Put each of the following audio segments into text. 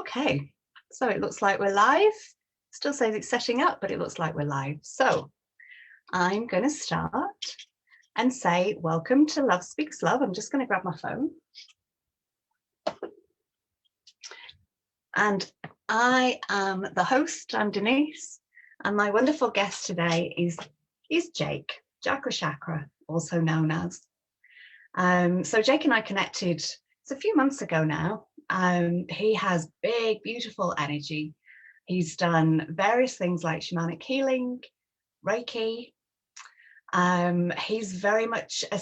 Okay, so it looks like we're live. Still says it's setting up, but it looks like we're live. So I'm going to start and say, welcome to Love Speaks Love. I'm just going to grab my phone. And I am the host, I'm Denise, and my wonderful guest today is Jake, Chakra, also known as. So Jake and I connected, it's a few months ago now. He has big, beautiful energy. He's done various things like shamanic healing, reiki. He's very much a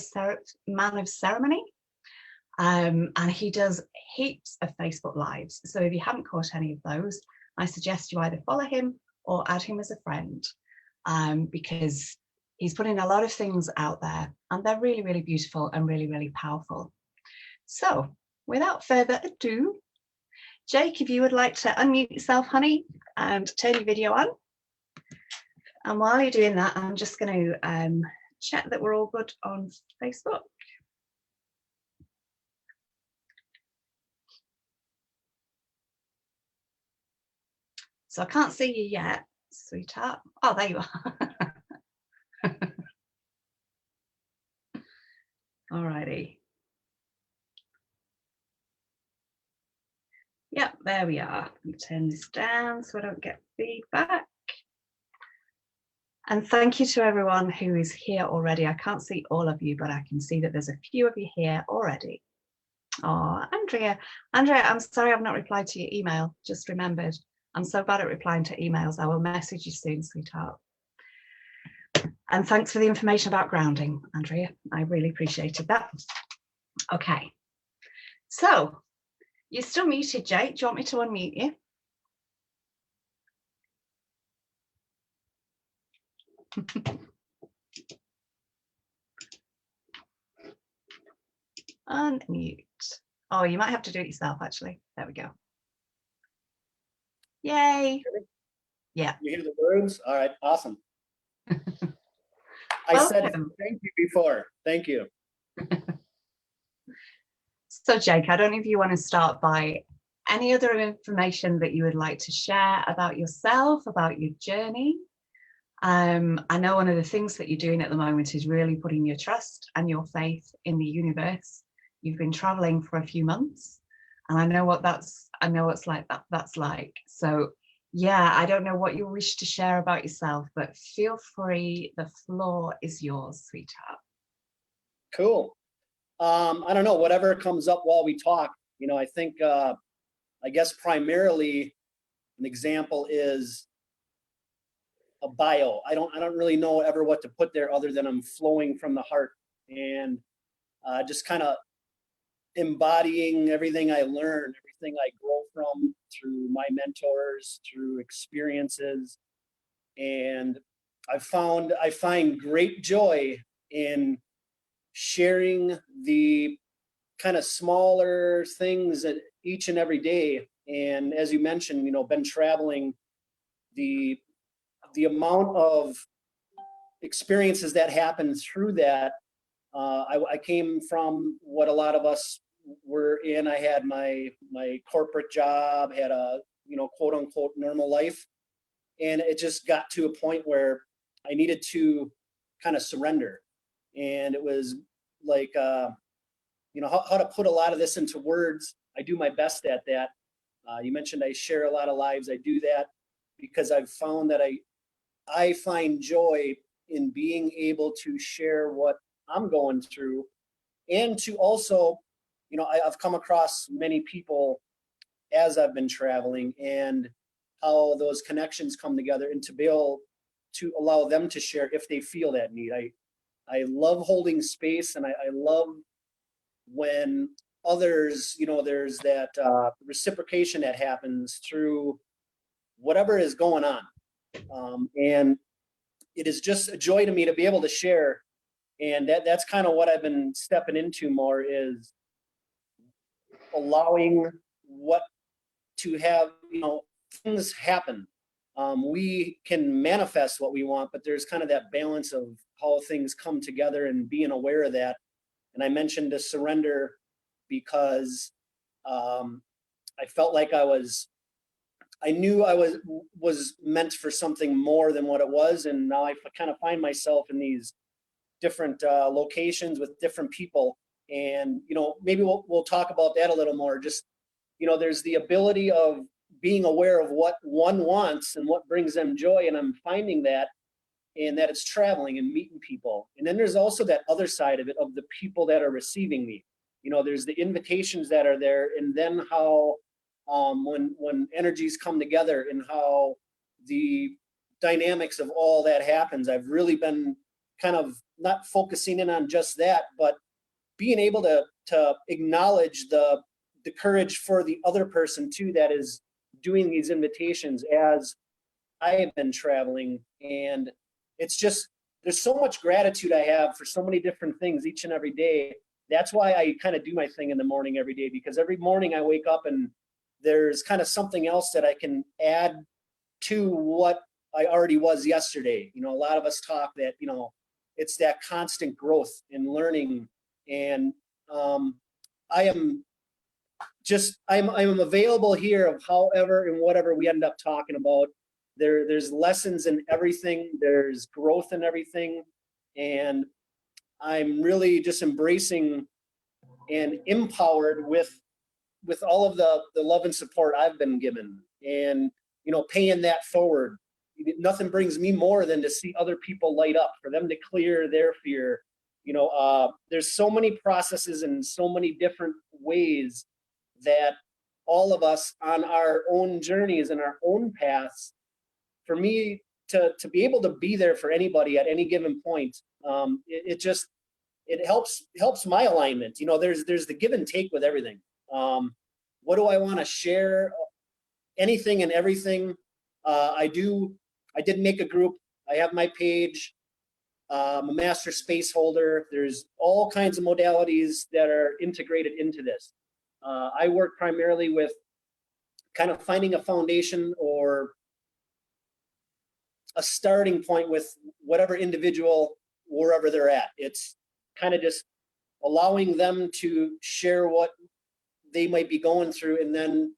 man of ceremony. And he does heaps of Facebook Lives. So if you haven't caught any of those, I suggest you either follow him or add him as a friend, because he's putting a lot of things out there and they're really, really beautiful and really, really powerful. So without further ado, Jake, if you would like to unmute yourself, honey, and turn your video on. And while you're doing that, I'm just going to check that we're all good on Facebook. So I can't see you yet, sweetheart. Oh, there you are. All righty. Yep, there we are. Let me turn this down so I don't get feedback. And thank you to everyone who is here already. I can't see all of you, but I can see that there's a few of you here already. Oh, Andrea, I'm sorry I've not replied to your email. Just remembered. I'm so bad at replying to emails. I will message you soon, sweetheart. And thanks for the information about grounding, Andrea. I really appreciated that. Okay. So you're still muted, Jake. Do you want me to unmute you? Unmute. Oh, you might have to do it yourself, actually. There we go. Yay. Yeah. You hear the words? All right, awesome. I said thank you before. Thank you. So, Jake, I don't know if you want to start by any other information that you would like to share about yourself, about your journey. I know one of the things that you're doing at the moment is really putting your trust and your faith in the universe. You've been traveling for a few months, and I know what that's like. So yeah, I don't know what you wish to share about yourself, but feel free. The floor is yours, sweetheart. Cool. I don't know, whatever comes up while we talk. You know, I think, I guess primarily an example is a bio. I don't really know ever what to put there other than I'm flowing from the heart and just kind of embodying everything I learn, everything I grow from through my mentors, through experiences. And I find great joy in sharing the kind of smaller things that each and every day. And as you mentioned, you know, been traveling, the amount of experiences that happen through that. I came from what a lot of us were in. I had my corporate job, had a, you know, quote unquote normal life. And it just got to a point where I needed to kind of surrender. And it was like, you know, how to put a lot of this into words. I do my best at that. You mentioned I share a lot of lives. I do that because I've found that I find joy in being able to share what I'm going through, and to also, you know, I've come across many people as I've been traveling and how those connections come together, and to be able to allow them to share if they feel that need. I love holding space, and I love when others, you know, there's that reciprocation that happens through whatever is going on. And it is just a joy to me to be able to share. And that's kind of what I've been stepping into more, is allowing what to have, you know, things happen. We can manifest what we want, but there's kind of that balance of how things come together and being aware of that. And I mentioned to surrender because I felt like I was I knew I was meant for something more than what it was, and now I kind of find myself in these different locations with different people. And maybe we'll talk about that a little more. Just there's the ability of being aware of what one wants and what brings them joy, and I'm finding that, and that it's traveling and meeting people. And then there's also that other side of it, of the people that are receiving me. There's the invitations that are there, and then how when energies come together and how the dynamics of all that happens. I've really been kind of not focusing in on just that, but being able to acknowledge the courage for the other person too, that is doing these invitations as I have been traveling. And it's just, there's so much gratitude I have for so many different things each and every day. That's why I kind of do my thing in the morning every day, because every morning I wake up and there's kind of something else that I can add to what I already was yesterday. A lot of us talk that, it's that constant growth and learning. And I'm available here of however and whatever we end up talking about. There's lessons in everything. There's growth in everything. And I'm really just embracing and empowered with all of the love and support I've been given, and paying that forward. Nothing brings me more than to see other people light up, for them to clear their fear. There's so many processes and so many different ways that all of us on our own journeys and our own paths, for me to be able to be there for anybody at any given point, it helps my alignment. There's the give and take with everything. What do I want to share? Anything and everything. I did make a group. I have my page. I'm a master space holder. There's all kinds of modalities that are integrated into this. I work primarily with kind of finding a foundation or a starting point with whatever individual, wherever they're at. It's kind of just allowing them to share what they might be going through, and then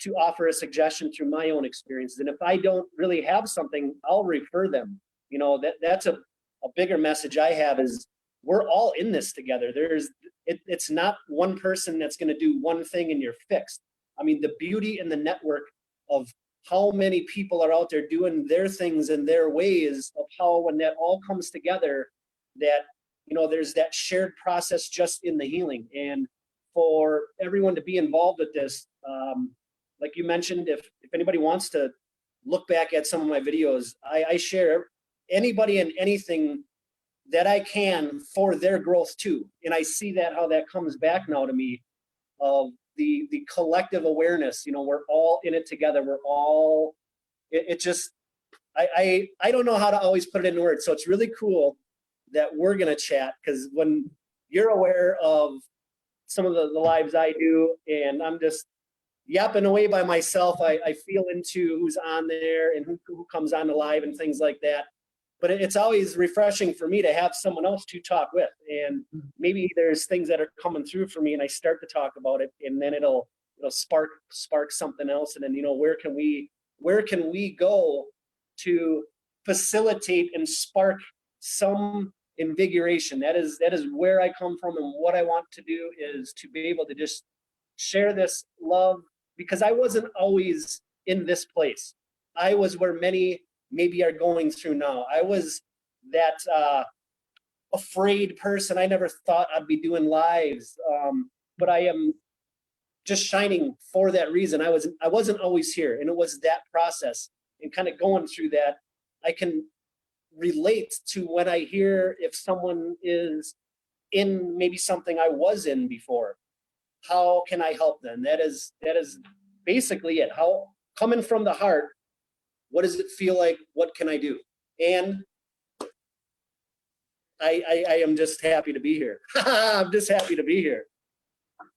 to offer a suggestion through my own experiences. And if I don't really have something, I'll refer them. That's a bigger message I have, is we're all in this together. It's not one person that's going to do one thing and you're fixed. I mean, the beauty and the network of how many people are out there doing their things in their ways, of how when that all comes together, that there's that shared process just in the healing. And for everyone to be involved with this, like you mentioned, if anybody wants to look back at some of my videos, I share anybody and anything that I can for their growth too. And I see that how that comes back now to me, of the collective awareness. We're all in it together. We're all, it just, I don't know how to always put it in words. So it's really cool that we're going to chat, because when you're aware of some of the lives I do, and I'm just yapping away by myself, I feel into who's on there and who comes on the live and things like that. But it's always refreshing for me to have someone else to talk with. And maybe there's things that are coming through for me, and I start to talk about it, and then it'll spark something else. And then, where can we go to facilitate and spark some invigoration? That is where I come from, and what I want to do is to be able to just share this love, because I wasn't always in this place. I was where many maybe are going through now. I was that afraid person. I never thought I'd be doing lives, but I am just shining for that reason. I wasn't always here, and it was that process and kind of going through that. I can relate to when I hear if someone is in maybe something I was in before. How can I help them? That is basically it. How, coming from the heart, what does it feel like? What can I do? And I am just happy to be here. I'm just happy to be here.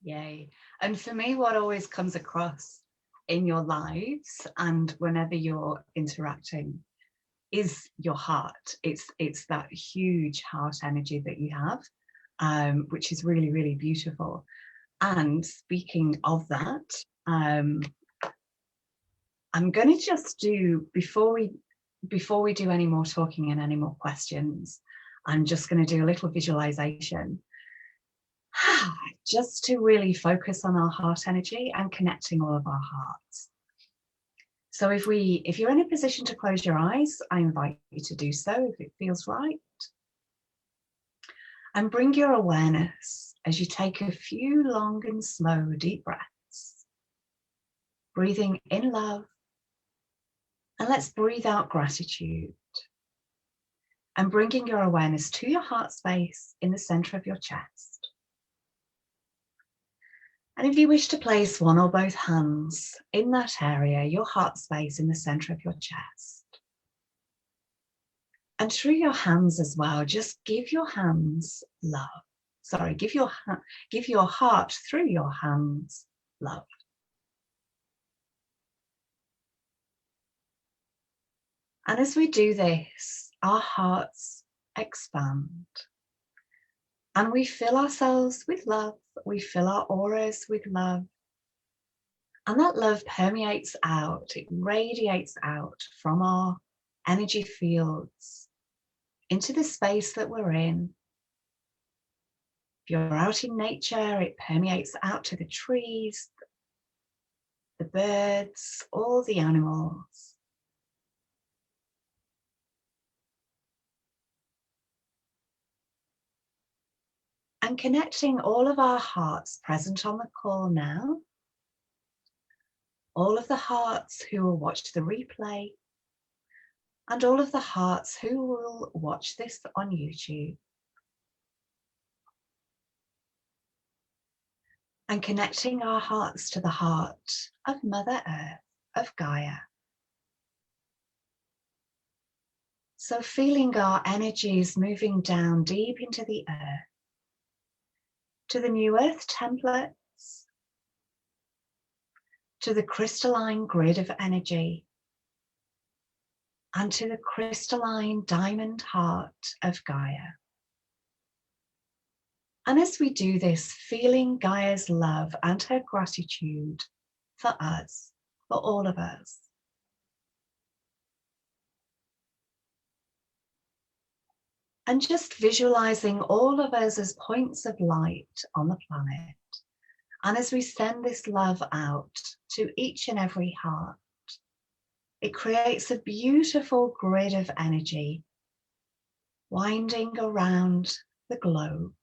Yay. And for me, what always comes across in your lives and whenever you're interacting is your heart. It's that huge heart energy that you have, which is really, really beautiful. And speaking of that, I'm going to just do, before we do any more talking and any more questions, I'm just going to do a little visualization just to really focus on our heart energy and connecting all of our hearts. So if you're in a position to close your eyes, I invite you to do so if it feels right. And bring your awareness as you take a few long and slow deep breaths, breathing in love. And let's breathe out gratitude. And bringing your awareness to your heart space in the center of your chest. And if you wish to place one or both hands in that area, your heart space in the center of your chest. And through your hands as well, just give your hands love. Sorry, give your heart through your hands love. And as we do this, our hearts expand. And we fill ourselves with love. We fill our auras with love. And that love permeates out, it radiates out from our energy fields into the space that we're in. If you're out in nature, it permeates out to the trees, the birds, all the animals. And connecting all of our hearts present on the call now, all of the hearts who will watch the replay, and all of the hearts who will watch this on YouTube. And connecting our hearts to the heart of Mother Earth, of Gaia. So feeling our energies moving down deep into the earth, to the new earth templates, to the crystalline grid of energy, and to the crystalline diamond heart of Gaia. And as we do this, feeling Gaia's love and her gratitude for us, for all of us. And just visualizing all of us as points of light on the planet. And as we send this love out to each and every heart, it creates a beautiful grid of energy winding around the globe,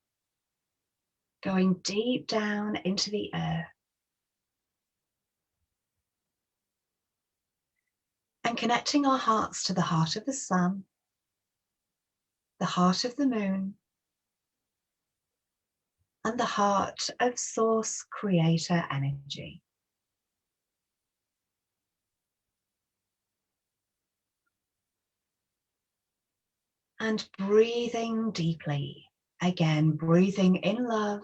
going deep down into the earth. And connecting our hearts to the heart of the sun, the heart of the moon, and the heart of Source Creator energy. And breathing deeply, again, breathing in love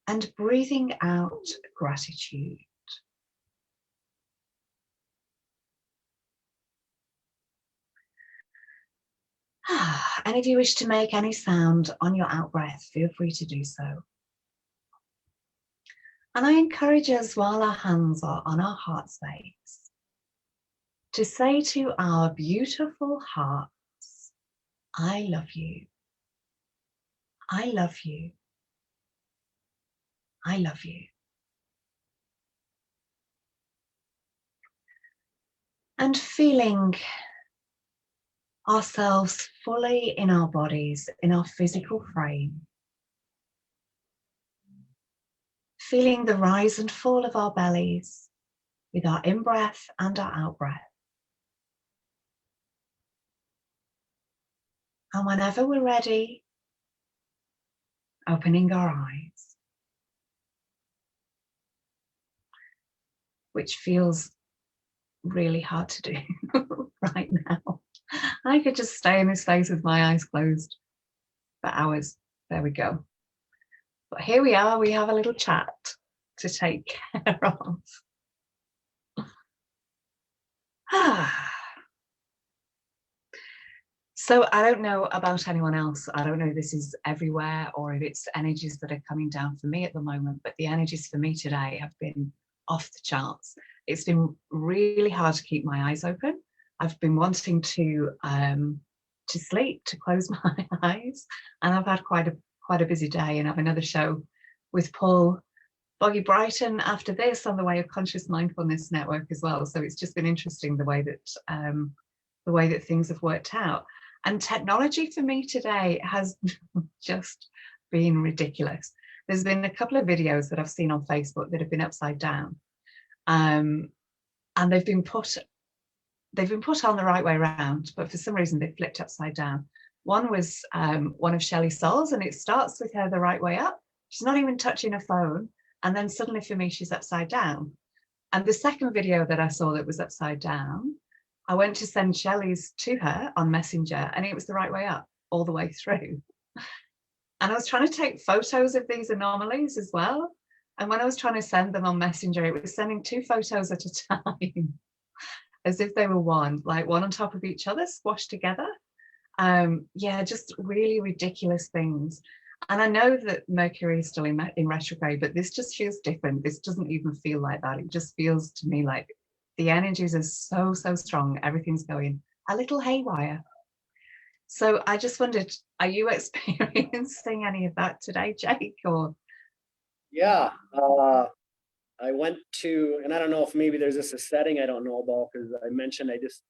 and breathing out gratitude. And if you wish to make any sound on your out breath, feel free to do so. And I encourage us, while our hands are on our heart space, to say to our beautiful hearts, I love you. I love you. I love you. And feeling ourselves fully in our bodies, in our physical frame. Feeling the rise and fall of our bellies with our in-breath and our out-breath. And whenever we're ready, opening our eyes, which feels really hard to do right now. I could just stay in this space with my eyes closed for hours. There we go. But here we are, we have a little chat to take care of. So I don't know about anyone else. I don't know if this is everywhere or if it's energies that are coming down for me at the moment, but the energies for me today have been off the charts. It's been really hard to keep my eyes open. I've been wanting to sleep, to close my eyes, and I've had quite a busy day, and I have another show with Paul Boggy Brighton after this on the Way of Conscious Mindfulness Network as well. So it's just been interesting the way that things have worked out. And technology for me today has just been ridiculous. There's been a couple of videos that I've seen on Facebook that have been upside down, and they've been put on the right way around, but for some reason they flipped upside down. One was one of Shelley Soul's, and it starts with her the right way up. She's not even touching her phone, and then suddenly for me she's upside down. And the second video that I saw that was upside down, I went to send Shelley's to her on Messenger, and it was the right way up all the way through. And I was trying to take photos of these anomalies as well. And when I was trying to send them on Messenger, it was sending 2 photos at a time, as if they were one, like one on top of each other, squashed together. Yeah, just really ridiculous things. And I know that Mercury is still in retrograde, but this just feels different. This doesn't even feel like that. It just feels to me like the energies are so strong. Everything's going a little haywire. So I just wondered, are you experiencing any of that today, Jake? Or Yeah, I went to, and I don't know if maybe there's just a setting I don't know about, because I mentioned I just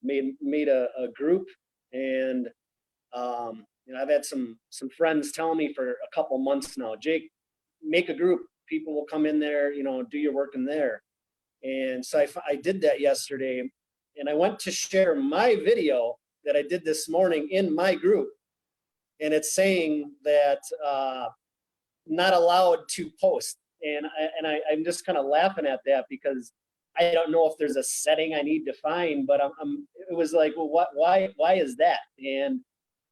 made a group, and I've had some friends telling me for a couple months now, Jake, make a group. People will come in there, do your work in there. And so I did that yesterday, and I went to share my video that I did this morning in my group, and it's saying that not allowed to post. And I'm just kind of laughing at that, because I don't know if there's a setting I need to find, but it was like, well, why is that? And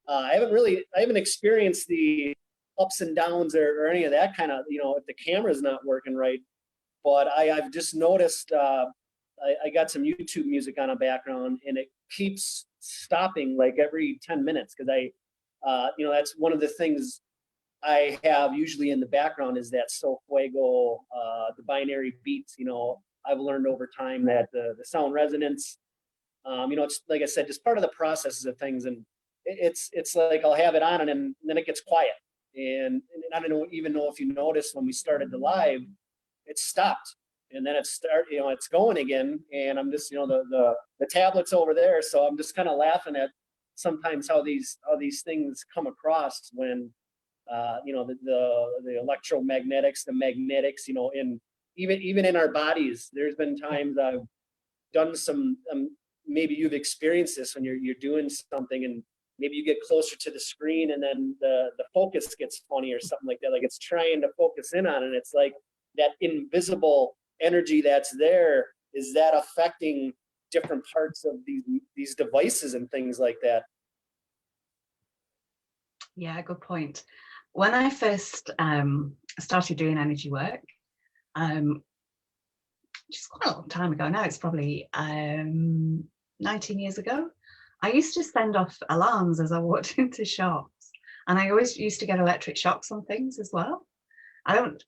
I haven't experienced the ups and downs or any of that kind of, if the camera's not working right. But I've just noticed, I got some YouTube music on a background, and it keeps stopping like every 10 minutes. Cause that's one of the things I have usually in the background is that So Fuego, the binary beats. I've learned over time that the sound resonance, it's like I said, just part of the processes of things. And it's like I'll have it on, and then it gets quiet. And I don't even know if you noticed when we started the live, it stopped, and then it's going again. And I'm just, the tablet's over there. So I'm just kind of laughing at sometimes how these things come across when, the electromagnetics, the magnetics, and even in our bodies, there's been times I've done some, maybe you've experienced this when you're doing something, and maybe you get closer to the screen, and then the focus gets funny or something like that. Like it's trying to focus in on it. And it's like that invisible energy that's there, is that affecting different parts of these devices and things like that? yeah, good point. When I first started doing energy work, just quite a long time ago now, it's probably 19 years ago, I used to send off alarms as I walked into shops, and I always used to get electric shocks on things as well.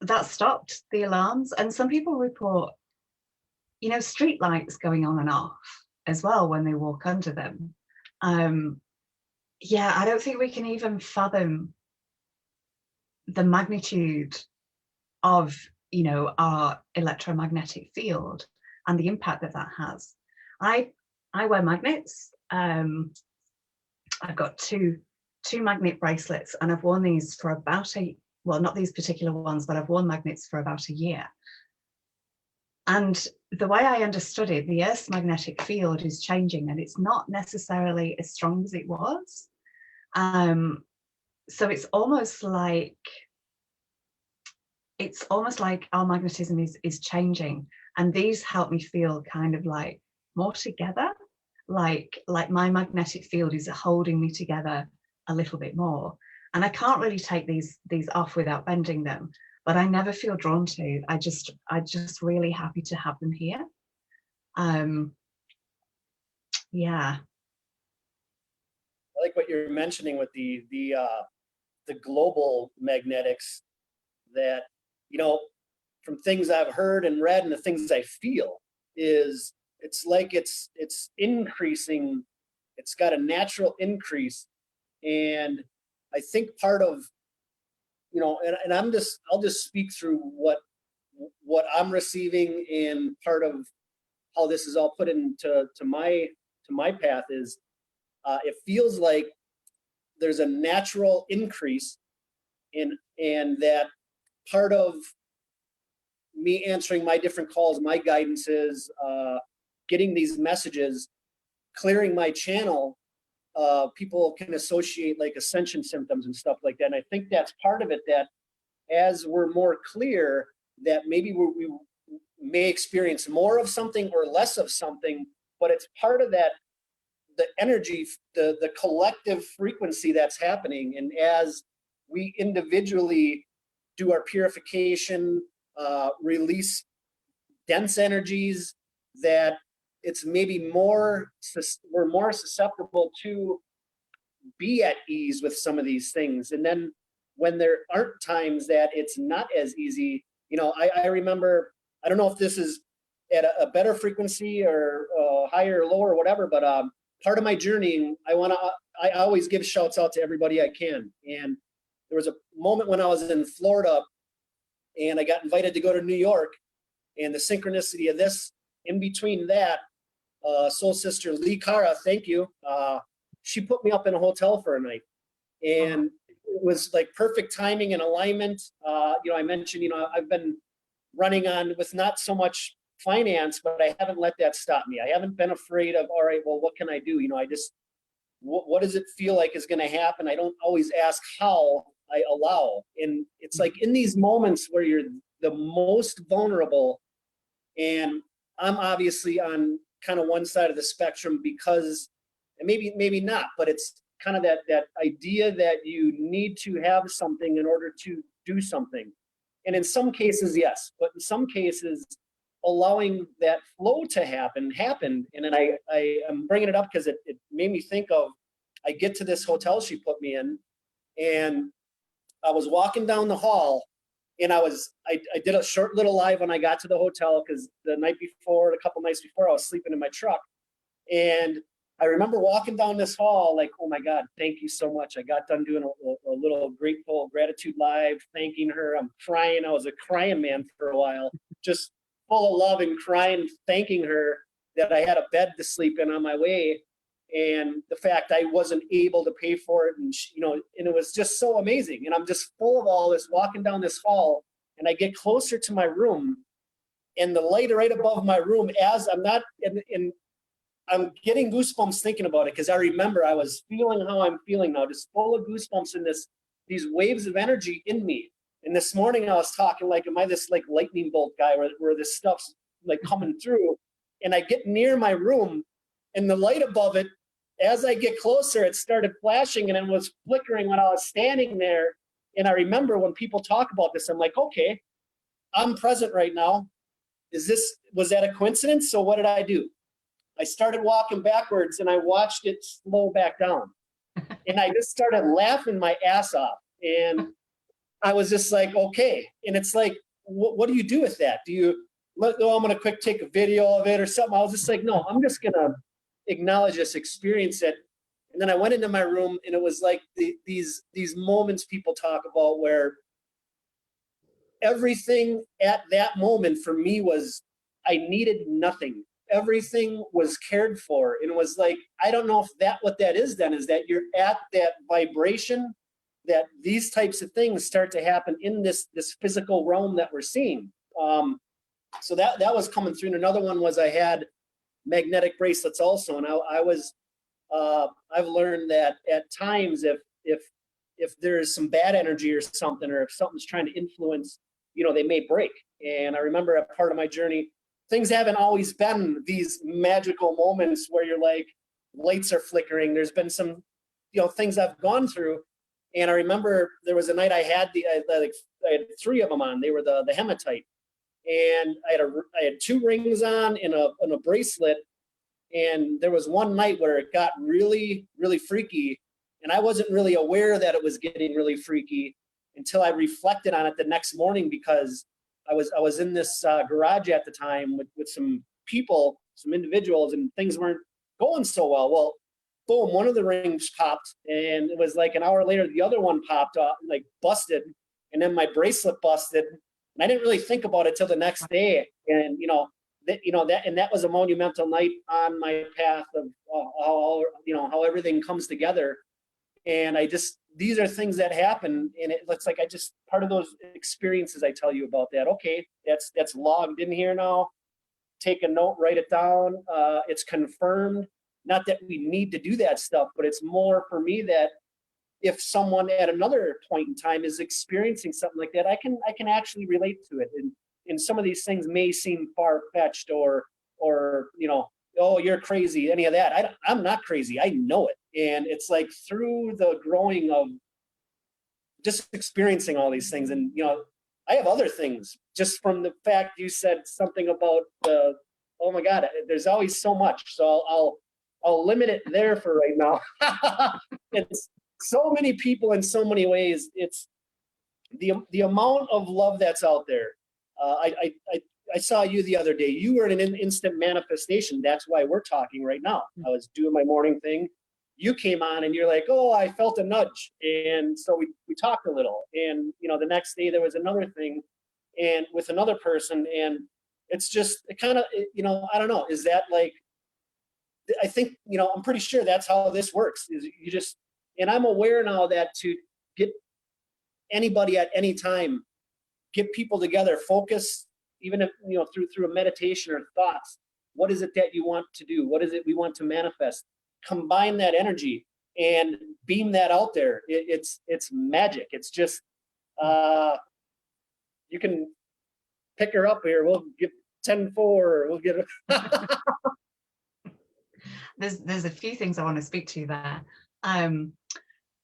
That stopped the alarms. And some people report, street lights going on and off as well when they walk under them. Yeah, I don't think we can even fathom the magnitude of, our electromagnetic field and the impact that has. I wear magnets. I've got two magnet bracelets, and I've worn these for about not these particular ones, but I've worn magnets for about a year. And the way I understood it, the Earth's magnetic field is changing, and it's not necessarily as strong as it was. So it's almost like our magnetism is changing, and these help me feel kind of like more together, like my magnetic field is holding me together a little bit more. And I can't really take these off without bending them, but I never feel drawn to. I just really happy to have them here. Yeah. I like what you're mentioning with the global magnetics, that, from things I've heard and read and the things I feel is it's like it's increasing. It's got a natural increase. And I think part of, you know, and I'll just speak through what I'm receiving, and part of how this is all put into my path is it feels like there's a natural increase and that part of me answering my different calls, my guidances, getting these messages, clearing my channel, people can associate like ascension symptoms and stuff like that. And I think that's part of it, that as we're more clear, that maybe we may experience more of something or less of something, but it's part of that, the energy, the collective frequency that's happening. And as we individually do our purification, release dense energies, that it's maybe we're more susceptible to be at ease with some of these things. And then when there aren't times that it's not as easy, you know, I remember, I don't know if this is at a better frequency or higher or lower or whatever, but part of my journey, I always give shouts out to everybody I can. And there was a moment when I was in Florida and I got invited to go to New York, and the synchronicity of this, in between that, soul sister Lee Cara, thank you, she put me up in a hotel for a night. And it was like perfect timing and alignment. You know, I mentioned, you know, I've been running on with not so much finance, but I haven't let that stop me. I haven't been afraid of, all right, well, what can I do? You know, I just, what does it feel like is going to happen? I don't always ask how, I allow. And it's like in these moments where you're the most vulnerable, and I'm obviously on kind of one side of the spectrum because, and maybe not, but it's kind of that idea that you need to have something in order to do something. And in some cases, yes, but in some cases, allowing that flow to happened. And then I am bringing it up because it made me think of, I get to this hotel she put me in, and I was walking down the hall, and I did a short little live when I got to the hotel, because the night before, a couple nights before, I was sleeping in my truck. And I remember walking down this hall like, oh my God, thank you so much. I got done doing a little grateful gratitude live, thanking her. I'm crying. I was a crying man for a while, just full of love and crying, thanking her that I had a bed to sleep in on my way. And the fact I wasn't able to pay for it, and you know, and it was just so amazing. And I'm just full of all this, walking down this hall, and I get closer to my room, and the light right above my room, as I'm not, and I'm getting goosebumps thinking about it, because I remember I was feeling how I'm feeling now, just full of goosebumps in these waves of energy in me. And this morning I was talking like, am I this like lightning bolt guy where this stuff's like coming through? And I get near my room, and the light above it, as I get closer, it started flashing, and it was flickering when I was standing there. And I remember when people talk about this, I'm like, okay, I'm present right now. Was that a coincidence? So what did I do? I started walking backwards, and I watched it slow back down. And I just started laughing my ass off. And I was just like, okay. And it's like, what do you do with that? Do you let go? I'm going to quick take a video of it or something. I was just like, no, I'm just going to acknowledge this, experience it. And then I went into my room, and it was like these moments people talk about where everything at that moment for me was, I needed nothing. Everything was cared for. And it was like, I don't know if what that is then, is that you're at that vibration, that these types of things start to happen in this physical realm that we're seeing. So that was coming through. And another one was, I had magnetic bracelets also. And I've learned that at times, if there's some bad energy or something, or if something's trying to influence, you know, they may break. And I remember a part of my journey, things haven't always been these magical moments where you're like, lights are flickering. There's been some, you know, things I've gone through. And I remember there was a night I had three of them on. They were the hematite. And I had 2 rings on and a bracelet. And there was one night where it got really, really freaky. And I wasn't really aware that it was getting really freaky until I reflected on it the next morning, because I was in this garage at the time with some people, some individuals, and things weren't going so well. Well, boom, one of the rings popped, and it was like an hour later, the other one popped off, like busted, and then my bracelet busted, and I didn't really think about it till the next day. And that was a monumental night on my path of how everything comes together. And these are things that happen, and it looks like part of those experiences I tell you about that. Okay, that's logged in here now. Take a note, write it down. It's confirmed. Not that we need to do that stuff, but it's more for me that if someone at another point in time is experiencing something like that, I can actually relate to it. And some of these things may seem far-fetched or oh, you're crazy, any of that. I'm not crazy. I know it. And it's like through the growing of just experiencing all these things. And, I have other things just from the fact you said something about oh my God, there's always so much. So I'll limit it there for right now. It's so many people in so many ways. It's the amount of love that's out there. I saw you the other day. You were in an instant manifestation. That's why we're talking right now. I was doing my morning thing. You came on and you're like, oh, I felt a nudge. And so we talked a little. And, the next day there was another thing and with another person. And it's just it kind of, I don't know. Is that like, I think, I'm pretty sure that's how this works. Is you just, and I'm aware now that to get anybody at any time, get people together, focus, even if, through a meditation or thoughts, what is it that you want to do? What is it we want to manifest? Combine that energy and beam that out there. It's magic. It's just, you can pick her up here. We'll get 10-4. We'll get There's a few things I want to speak to there.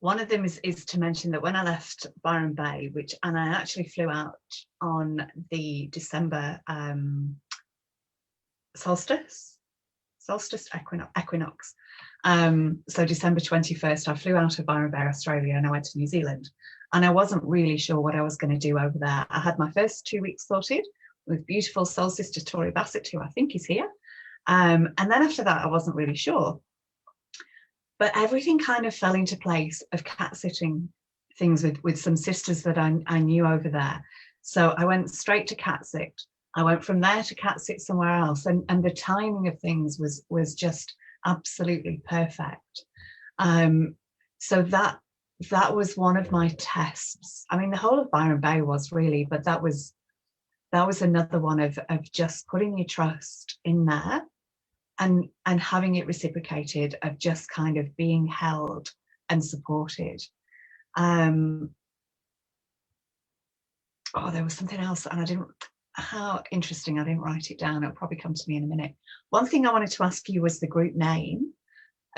One of them is to mention that when I left Byron Bay, and I actually flew out on the December solstice equinox. So December 21st, I flew out of Byron Bay, Australia, and I went to New Zealand. And I wasn't really sure what I was going to do over there. I had my first 2 weeks sorted with beautiful soul sister Tori Bassett, who I think is here. And then after that, I wasn't really sure. But everything kind of fell into place of cat sitting things with some sisters that I knew over there. So I went straight to cat sit. I went from there to cat sit somewhere else. And the timing of things was just absolutely perfect. So that was one of my tests. I mean, the whole of Byron Bay was really, but that was another one of just putting your trust in there and having it reciprocated, of just kind of being held and supported. There was something else, and how interesting, I didn't write it down. It'll probably come to me in a minute. One thing I wanted to ask you was the group name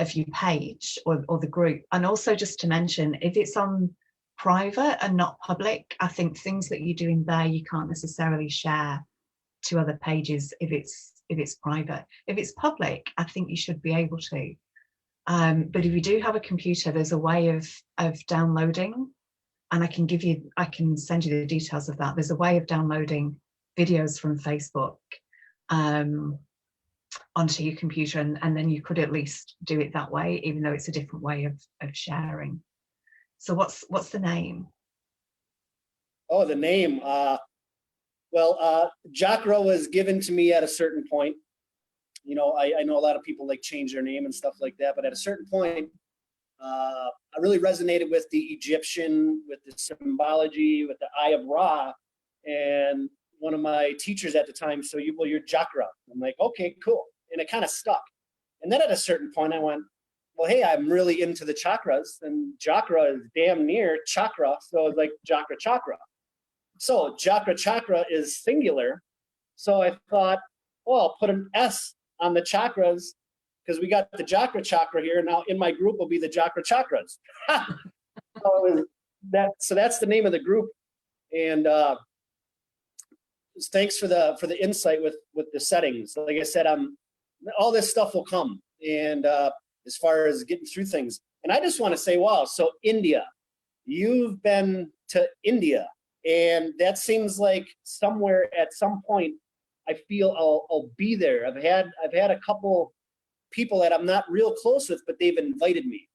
of your page or the group, and also just to mention, if it's on private and not public, I think things that you're doing there you can't necessarily share to other pages if it's private. If it's public, I think you should be able to. But if you do have a computer, there's a way of downloading, and I can send you the details of that. There's a way of downloading videos from Facebook onto your computer, and then you could at least do it that way, even though it's a different way of sharing. So what's the name? Oh, the name. Jhakra was given to me at a certain point. I know a lot of people like change their name and stuff like that, but at a certain point, I really resonated with the Egyptian, with the symbology, with the Eye of Ra, and one of my teachers at the time, you're Jhakra. I'm like, okay, cool. And it kind of stuck. And then at a certain point I went, well, hey, I'm really into the chakras, and Jhakra is damn near chakra. So it's like Jhakra. So Jhakra is singular. So I thought, well, I'll put an S on the chakras, because we got the Chakra here. Now in my group will be the Chakras. So that's the name of the group. And thanks for the insight with the settings. Like I said, all this stuff will come. And as far as getting through things. And I just want to say, wow, so India, you've been to India. And that seems like somewhere at some point, I feel I'll be there. I've had a couple people that I'm not real close with, but they've invited me.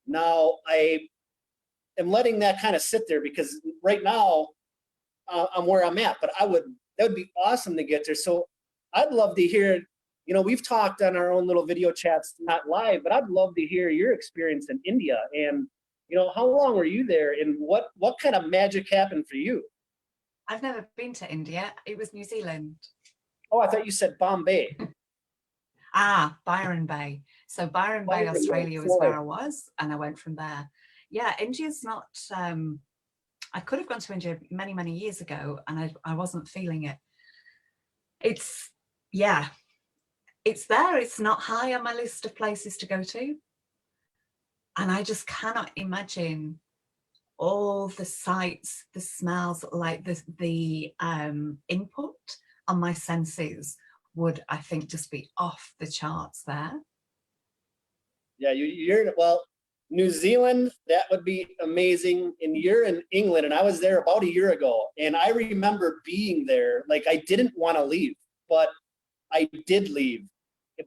Now I am letting that kind of sit there because right now I'm where I'm at, but that would be awesome to get there. So I'd love to hear, we've talked on our own little video chats, not live, but I'd love to hear your experience in India and, how long were you there and what kind of magic happened for you? I've never been to India. It was New Zealand. Oh, I thought you said Bombay. Byron Bay. So Byron Bay, Australia was where I was, and I went from there. Yeah, India's not, I could have gone to India many, many years ago, and I wasn't feeling it. It's there. It's not high on my list of places to go to. And I just cannot imagine all the sights, the smells, like the input on my senses would, I think, just be off the charts there. Yeah, well, New Zealand, that would be amazing. And you're in England, and I was there about a year ago. And I remember being there, like I didn't want to leave, but I did leave.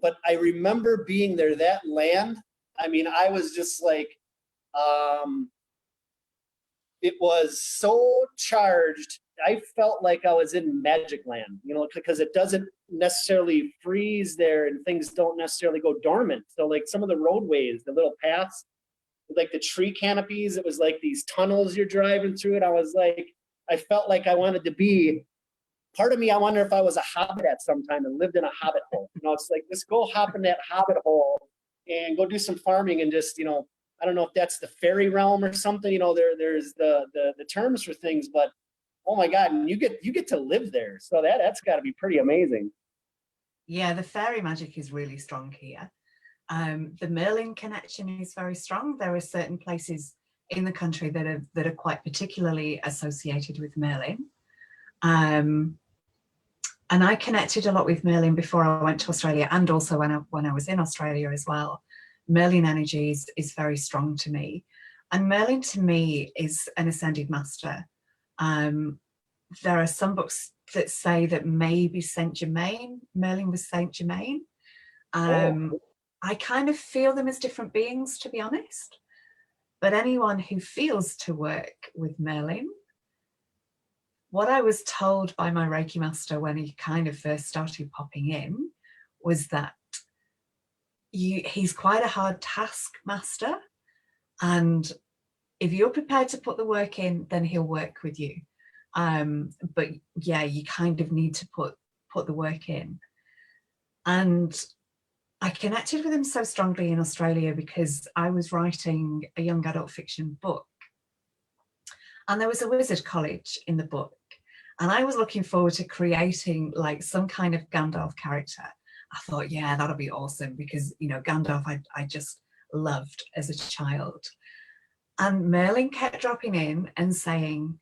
But I remember being there, that land. I mean, I was just like, it was so charged. I felt like I was in magic land, because it doesn't necessarily freeze there and things don't necessarily go dormant. So like some of the roadways, the little paths, like the tree canopies, it was like these tunnels you're driving through it. I felt like I wanted to be, part of me, I wonder if I was a hobbit at some time and lived in a hobbit hole. It's like, let's go hop in that hobbit hole and go do some farming and just, I don't know if that's the fairy realm or something, there's the terms for things, but oh my God, and you get to live there. So that's gotta be pretty amazing. Yeah, the fairy magic is really strong here. The Merlin connection is very strong. There are certain places in the country that are quite particularly associated with Merlin. And I connected a lot with Merlin before I went to Australia, and also when I was in Australia as well. Merlin energy is very strong to me. And Merlin to me is an ascended master. There are some books that say that maybe Merlin was Saint Germain. I kind of feel them as different beings, to be honest. But anyone who feels to work with Merlin, what I was told by my Reiki master when he kind of first started popping in was that he's quite a hard task master. And if you're prepared to put the work in, then he'll work with you. But yeah, you kind of need to put the work in. And I connected with him so strongly in Australia because I was writing a young adult fiction book. And there was a wizard college in the book. And I was looking forward to creating like some kind of Gandalf character. I thought, yeah, that'll be awesome because, Gandalf, I just loved as a child. And Merlin kept dropping in and saying,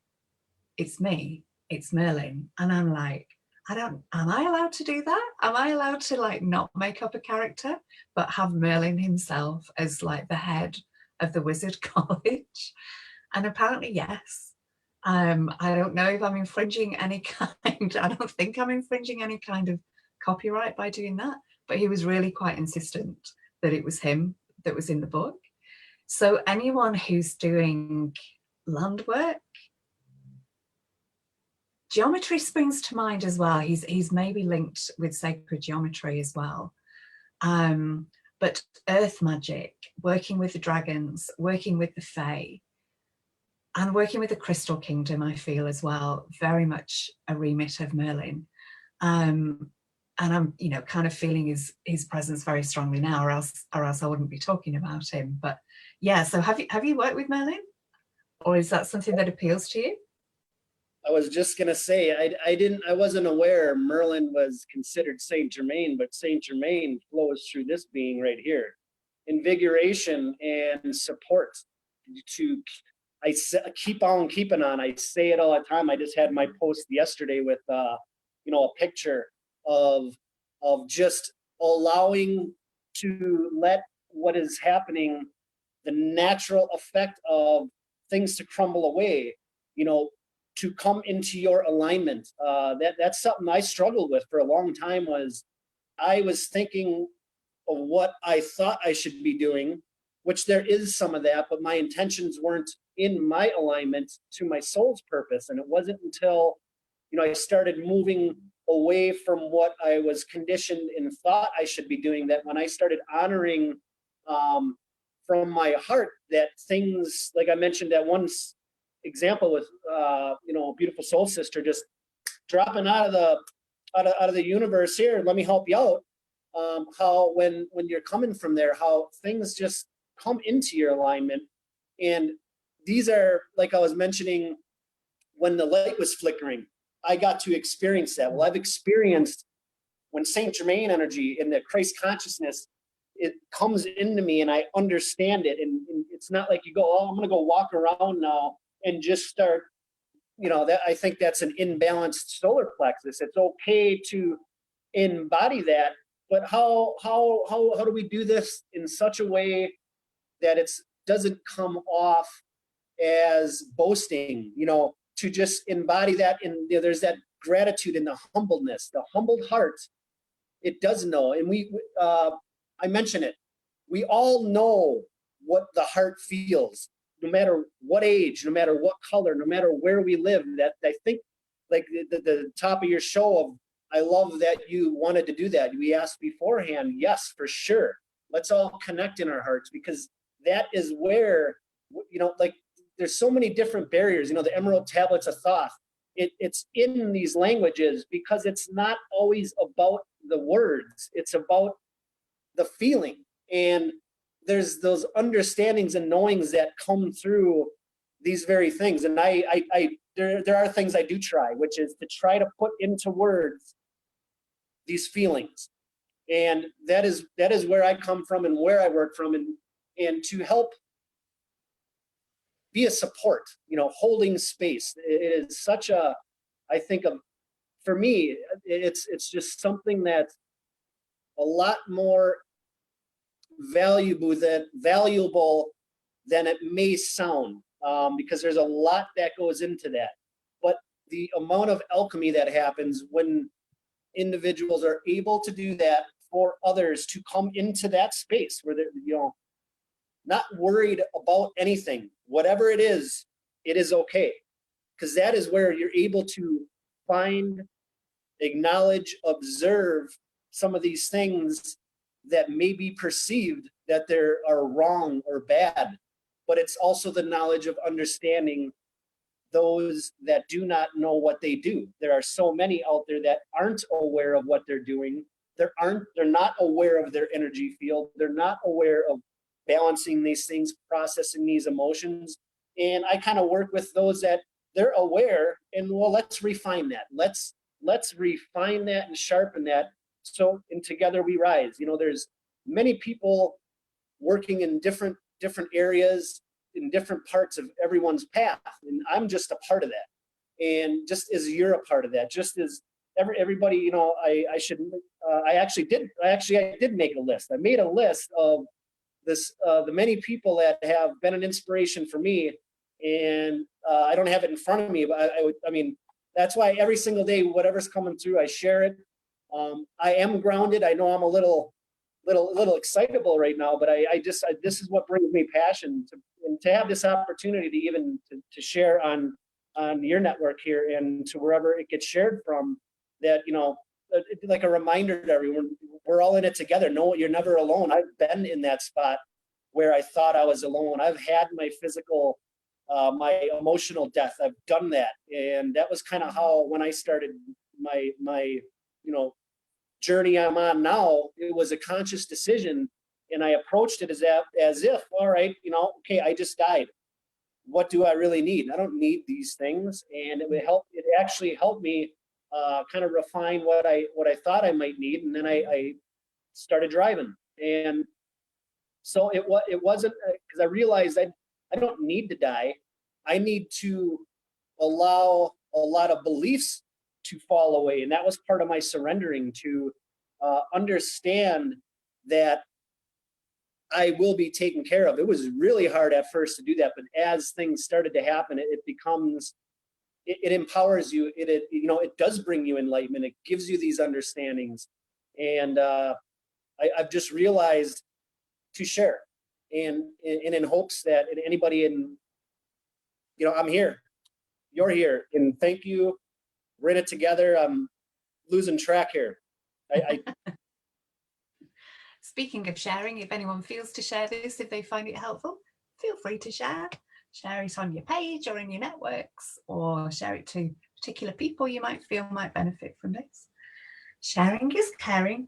it's me, it's Merlin. And I'm like, am I allowed to do that? Am I allowed to like not make up a character, but have Merlin himself as like the head of the wizard college? And apparently, yes. I don't know if I'm infringing any kind, I don't think I'm infringing any kind of copyright by doing that, but he was really quite insistent that it was him that was in the book. So anyone who's doing land work, geometry springs to mind as well. He's maybe linked with sacred geometry as well. But earth magic, working with the dragons, working with the fae, and working with the crystal kingdom, I feel as well, very much a remit of Merlin. And I'm, kind of feeling his presence very strongly now, or else I wouldn't be talking about him. But yeah, so have you worked with Merlin? Or is that something that appeals to you? I was just gonna say, I wasn't aware Merlin was considered Saint Germain, but Saint Germain flows through this being right here. Invigoration and support I keep on keeping on. I say it all the time. I just had my post yesterday with, a picture of just allowing to let what is happening, the natural effect of things to crumble away, to come into your alignment. That's something I struggled with for a long time. Was I was thinking of what I thought I should be doing, which there is some of that, but my intentions weren't in my alignment to my soul's purpose. And it wasn't until, I started moving away from what I was conditioned and thought I should be doing, that when I started honoring from my heart that things, like I mentioned that one example with, beautiful soul sister just dropping out of the universe here, let me help you out. How when you're coming from there, how things just come into your alignment. And these are, like I was mentioning, when the light was flickering, I got to experience that. Well, I've experienced when Saint Germain energy and the Christ consciousness, it comes into me and I understand it. And it's not like you go, oh, I'm going to go walk around now and just start, that I think that's an imbalanced solar plexus. It's okay to embody that, but how do we do this in such a way that it doesn't come off as boasting, to just embody that. And there's that gratitude and the humbleness, the humbled heart. It does know. And I mention it. We all know what the heart feels, no matter what age, no matter what color, no matter where we live. That I think, like the top of your show of, I love that you wanted to do that. We asked beforehand. Yes, for sure. Let's all connect in our hearts, because that is where, like, there's so many different barriers. The Emerald Tablets of Thoth, it's in these languages because it's not always about the words. It's about the feeling. And there's those understandings and knowings that come through these very things. And there are things I do try, which is to try to put into words these feelings. And that is where I come from and where I work from, and to help be a support, holding space. It is such a, I think for me, it's just something that's a lot more valuable than it may sound, because there's a lot that goes into that. But the amount of alchemy that happens when individuals are able to do that for others, to come into that space where they're, not worried about anything, whatever it is okay. Because that is where you're able to find, acknowledge, observe some of these things that may be perceived that they are wrong or bad. But it's also the knowledge of understanding those that do not know what they do. There are so many out there that aren't aware of what they're doing. They're not aware of their energy field. They're not aware of balancing these things, processing these emotions. And I kind of work with those that they're aware, and well, let's refine that. Let's refine that and sharpen that. And together we rise. There's many people working in different areas, in different parts of everyone's path. And I'm just a part of that. And just as you're a part of that, just as everybody, I did make a list. I made a list of the many people that have been an inspiration for me, and I don't have it in front of me, but I mean, that's why every single day, whatever's coming through, I share it. I am grounded. I know I'm a little excitable right now, but this is what brings me passion to have this opportunity to even to share on your network here and to wherever it gets shared from. That like a reminder to everyone, we're all in it together. No, you're never alone. I've been in that spot where I thought I was alone. I've had my physical, my emotional death. I've done that. And that was kind of how, when I started my journey I'm on now, it was a conscious decision. And I approached it as if, all right, okay, I just died. What do I really need? I don't need these things. And it actually helped me kind of refine what I thought I might need, and then I started driving. And so it wasn't, because I realized I don't need to die. I need to allow a lot of beliefs to fall away, and that was part of my surrendering, to understand that I will be taken care of. It was really hard at first to do that, but as things started to happen, it becomes it empowers you. It does bring you enlightenment. It gives you these understandings. And I've just realized to share, and in hopes that anybody I'm here, you're here, and thank you. We're in it together. I'm losing track here. Speaking of sharing, if anyone feels to share this, if they find it helpful, feel free to share. Share it on your page or in your networks, or share it to particular people you might feel might benefit from this. Sharing is caring.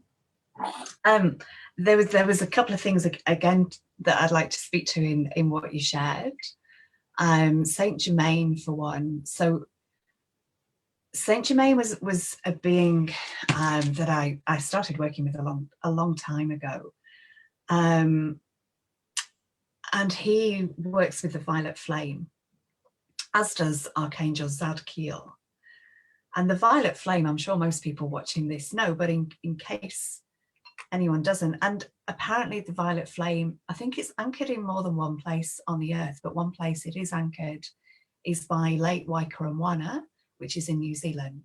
There was a couple of things again that I'd like to speak to in what you shared. Saint Germain for one. So Saint Germain was a being that I started working with a long time ago. And he works with the violet flame, as does Archangel Zadkiel. And the violet flame, I'm sure most people watching this know, but in case anyone doesn't, and apparently the violet flame, I think it's anchored in more than one place on the earth, but one place it is anchored is by Lake Waikaremoana, which is in New Zealand.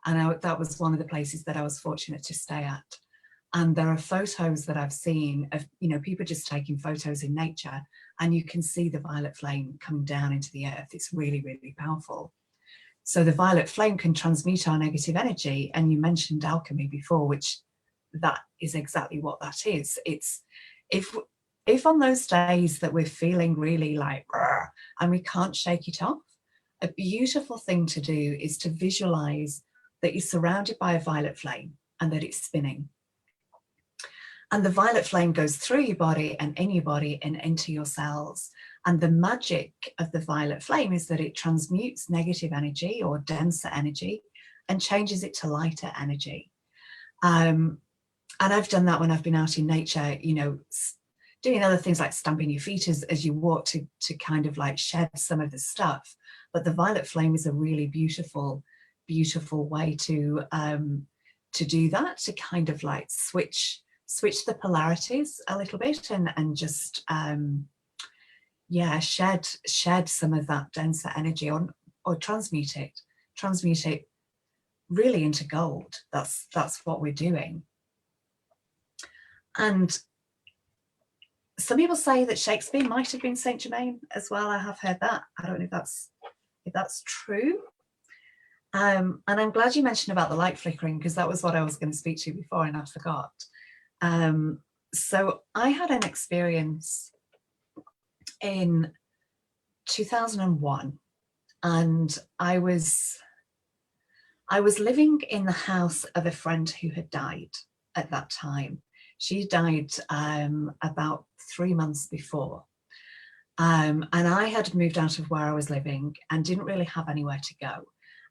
And that was one of the places that I was fortunate to stay at. And there are photos that I've seen of, people just taking photos in nature, and you can see the violet flame coming down into the earth. It's really, really powerful. So the violet flame can transmute our negative energy. And you mentioned alchemy before, which that is exactly what that is. It's if on those days that we're feeling really like, and we can't shake it off, a beautiful thing to do is to visualize that you're surrounded by a violet flame and that it's spinning. And the violet flame goes through your body and in your body and into your cells. And the magic of the violet flame is that it transmutes negative energy or denser energy and changes it to lighter energy. And I've done that when I've been out in nature, doing other things like stamping your feet as you walk to kind of like shed some of the stuff. But the violet flame is a really beautiful, beautiful way to do that, to kind of like switch the polarities a little bit and just shed some of that denser energy or transmute it really into gold. That's what we're doing. And some people say that Shakespeare might have been Saint Germain as well. I have heard that. I don't know if that's true. And I'm glad you mentioned about the light flickering, because that was what I was going to speak to before and I forgot. So I had an experience in 2001, and I was living in the house of a friend who had died at that time. She died about 3 months before. And I had moved out of where I was living and didn't really have anywhere to go.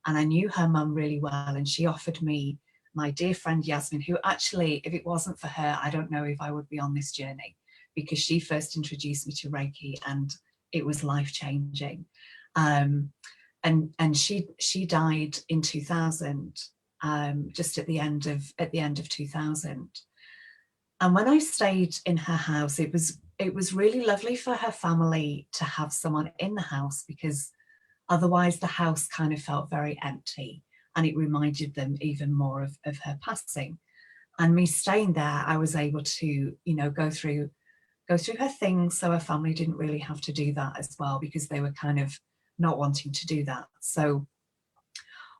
And I knew her mum really well, and she offered me my dear friend Yasmin, who actually, if it wasn't for her, I don't know if I would be on this journey, because she first introduced me to Reiki and it was life-changing. And she died in 2000, just at the end of 2000. And when I stayed in her house, it was really lovely for her family to have someone in the house, because otherwise the house kind of felt very empty, and it reminded them even more of her passing. And me staying there, I was able to, go through her things, so her family didn't really have to do that as well, because they were kind of not wanting to do that. So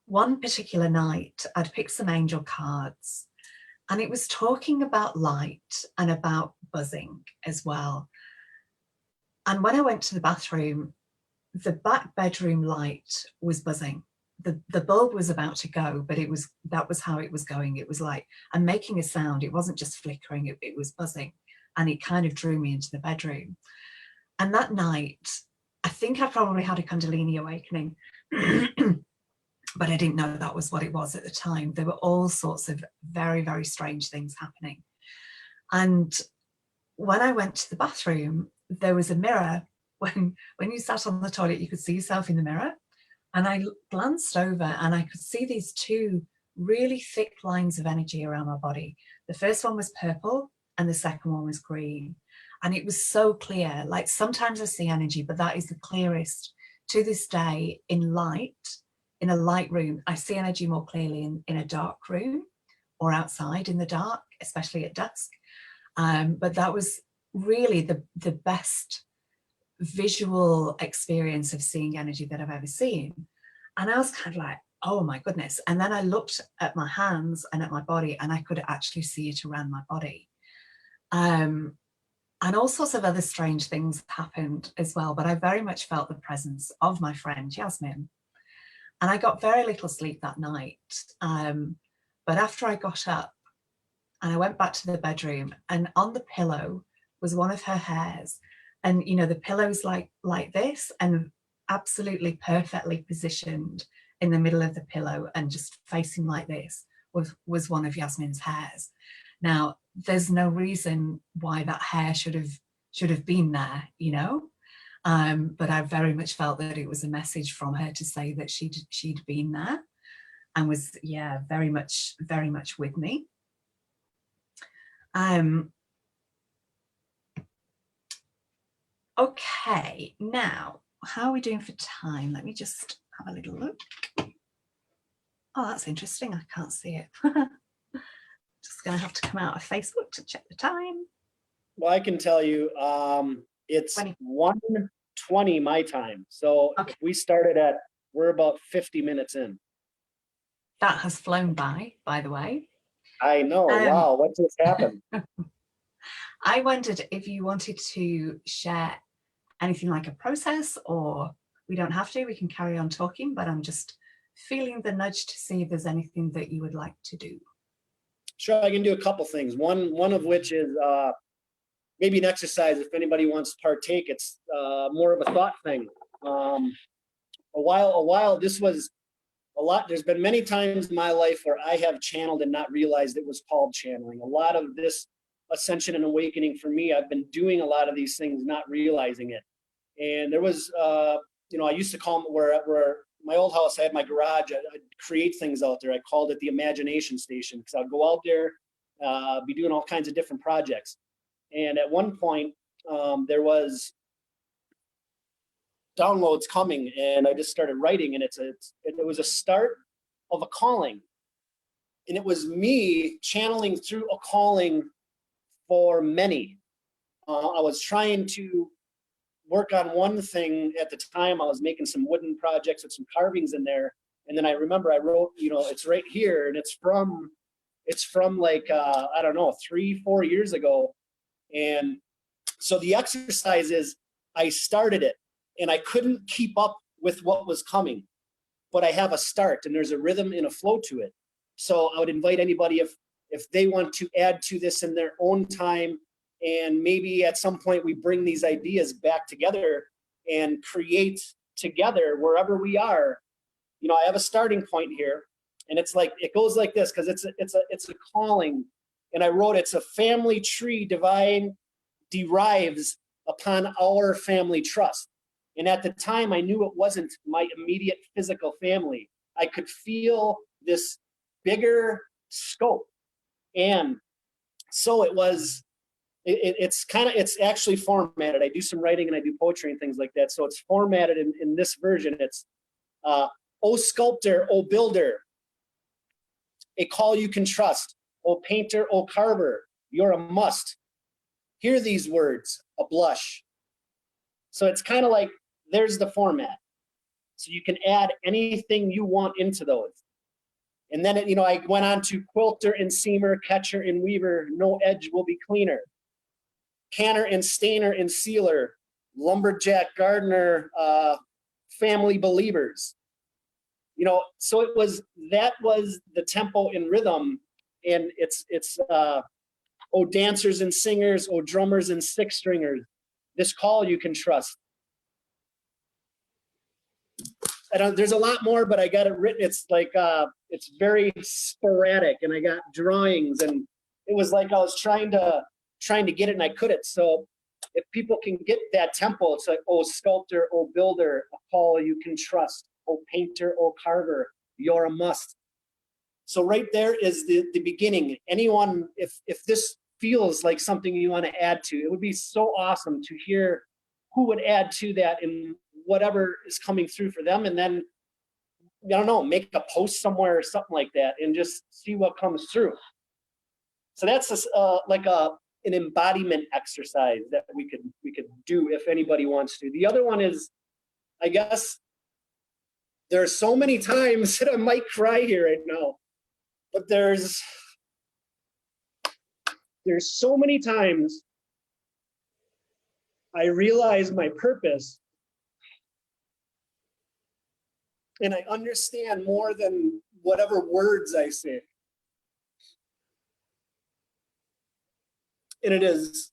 one particular night, I'd picked some angel cards, and it was talking about light and about buzzing as well. And when I went to the bathroom, the back bedroom light was buzzing. The bulb was about to go, but that was how it was going. It was like, and making a sound. It wasn't just flickering, it was buzzing. And it kind of drew me into the bedroom. And that night, I think I probably had a Kundalini awakening, but I didn't know that was what it was at the time. There were all sorts of very, very strange things happening. And when I went to the bathroom, there was a mirror. When you sat on the toilet, you could see yourself in the mirror. And I glanced over and I could see these two really thick lines of energy around my body. The first one was purple and the second one was green. And it was so clear. Like, sometimes I see energy, but that is the clearest to this day in light in a light room. I see energy more clearly in a dark room or outside in the dark, especially at dusk. But that was really the best visual experience of seeing energy that I've ever seen. And I was kind of like, oh my goodness. And then I looked at my hands and at my body, and I could actually see it around my body. And all sorts of other strange things happened as well. But I very much felt the presence of my friend Jasmine. And I got very little sleep that night. But after I got up and I went back to the bedroom, and on the pillow was one of her hairs. And, you know, the pillow's like this, and absolutely perfectly positioned in the middle of the pillow and just facing like this was one of Yasmin's hairs. Now, there's no reason why that hair should have been there, you know, but I very much felt that it was a message from her to say that she'd been there and was, yeah, very much with me. Okay, now, how are we doing for time? Let me just have a little look. Oh, that's interesting. I can't see it. Just going to have to come out of Facebook to check the time. Well, I can tell you, it's 1:20 my time. So okay. We started we're about 50 minutes in. That has flown by the way. I know. Wow, what just happened? I wondered if you wanted to share anything like a process, or we don't have to, we can carry on talking, but I'm just feeling the nudge to see if there's anything that you would like to do. Sure, I can do a couple things. One of which is maybe an exercise if anybody wants to partake. It's more of a thought thing. A while, this was a lot. There's been many times in my life where I have channeled and not realized it was called channeling. A lot of this ascension and awakening for me, I've been doing a lot of these things, not realizing it. And there was, you know, I used to call them where my old house, I had my garage, I'd create things out there. I called it the imagination station because I'd go out there, be doing all kinds of different projects. And at one point, there was downloads coming, and I just started writing, and it was a start of a calling. And it was me channeling through a calling for many. I was trying to work on one thing at the time. I was making some wooden projects with some carvings in there. And then I remember I wrote, you know, it's right here, and it's from like, I don't know, 3-4 years ago. And so the exercise is, I started it and I couldn't keep up with what was coming, but I have a start and there's a rhythm and a flow to it. So I would invite anybody, if they want to add to this in their own time, and maybe at some point we bring these ideas back together and create together wherever we are. You know, I have a starting point here, and it's like, it goes like this, because it's a calling. And I wrote, it's a family tree divine derives upon our family trust. And at the time, I knew it wasn't my immediate physical family. I could feel this bigger scope. And so it was, it's actually formatted. I do some writing and I do poetry and things like that. So it's formatted in this version. It's, O sculptor, O builder, a call you can trust. O painter, O carver, you're a must. Hear these words, a blush. So it's kind of like, there's the format. So you can add anything you want into those. And then, you know, I went on to quilter and seamer, catcher and weaver, no edge will be cleaner. Canner and stainer and sealer, lumberjack, gardener, family believers. You know, so that was the tempo and rhythm. And it's oh, dancers and singers, oh, drummers and six stringers, this call you can trust. There's a lot more, but I got it written. It's like, it's very sporadic, and I got drawings, and it was like I was trying to get it and I couldn't. So if people can get that tempo, it's like, oh, sculptor, oh, builder, a call you can trust, oh, painter, oh, carver, you're a must. So right there is the beginning. Anyone, if this feels like something you want to add to, it would be so awesome to hear who would add to that and whatever is coming through for them. And then I don't know, make a post somewhere or something like that and just see what comes through. So that's like an embodiment exercise that we could do if anybody wants to. The other one is, I guess, there are so many times that I might cry here right now, but there's so many times I realize my purpose and I understand more than whatever words I say. And it is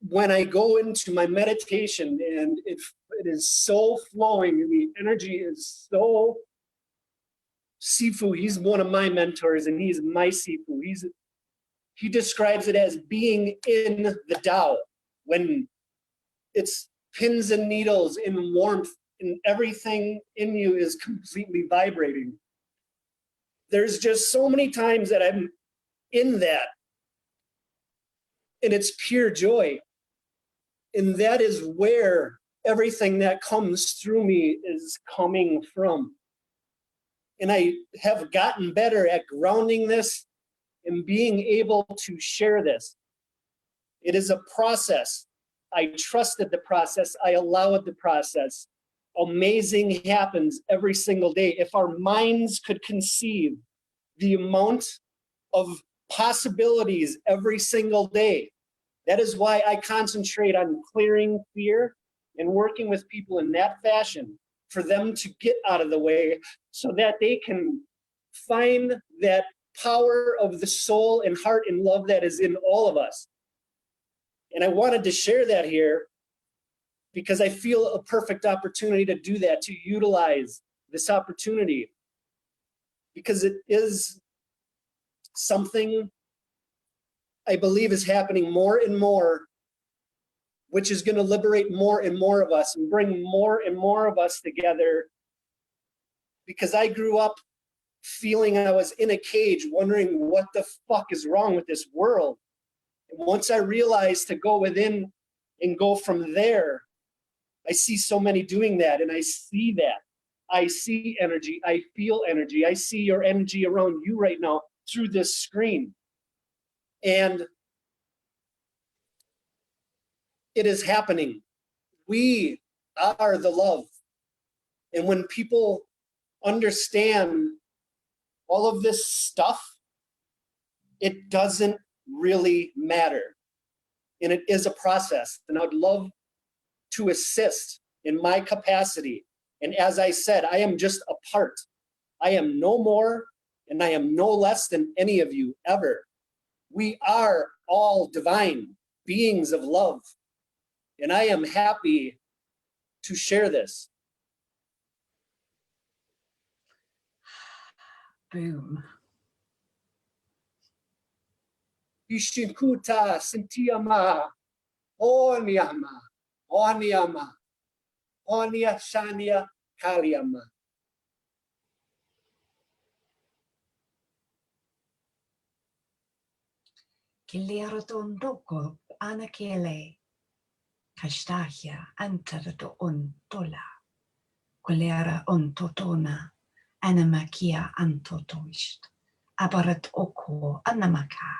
when I go into my meditation and it is so flowing, the energy is so, Sifu, he's one of my mentors and he's my Sifu. He describes it as being in the Tao, when it's pins and needles in warmth and everything in you is completely vibrating. There's just so many times that I'm in that and it's pure joy. And that is where everything that comes through me is coming from. And I have gotten better at grounding this and being able to share this. It is a process. I trusted the process. I allowed the process. Amazing happens every single day. If our minds could conceive the amount of possibilities every single day, that is why I concentrate on clearing fear and working with people in that fashion for them to get out of the way so that they can find that power of the soul and heart and love that is in all of us. And I wanted to share that here because I feel a perfect opportunity to do that, to utilize this opportunity, because it is something I believe is happening more and more, which is going to liberate more and more of us and bring more and more of us together. Because I grew up feeling I was in a cage, wondering what the fuck is wrong with this world. And once I realized to go within and go from there, I see so many doing that, and I see that. I see energy, I feel energy, I see your energy around you right now through this screen. And it is happening. We are the love. And when people understand all of this stuff, it doesn't really matter. And it is a process. And I'd love to assist in my capacity. And as I said, I am just a part. I am no more and I am no less than any of you ever. We are all divine beings of love. And I am happy to share this. Boom. Ishinkuta Sintiyama Onyama Onyama Onya Shania Kaliama. Kiliaraton doko anakele kastahia antarato on tola. Kuliara on totona anamakia antotoist. Abarat oko anamaka.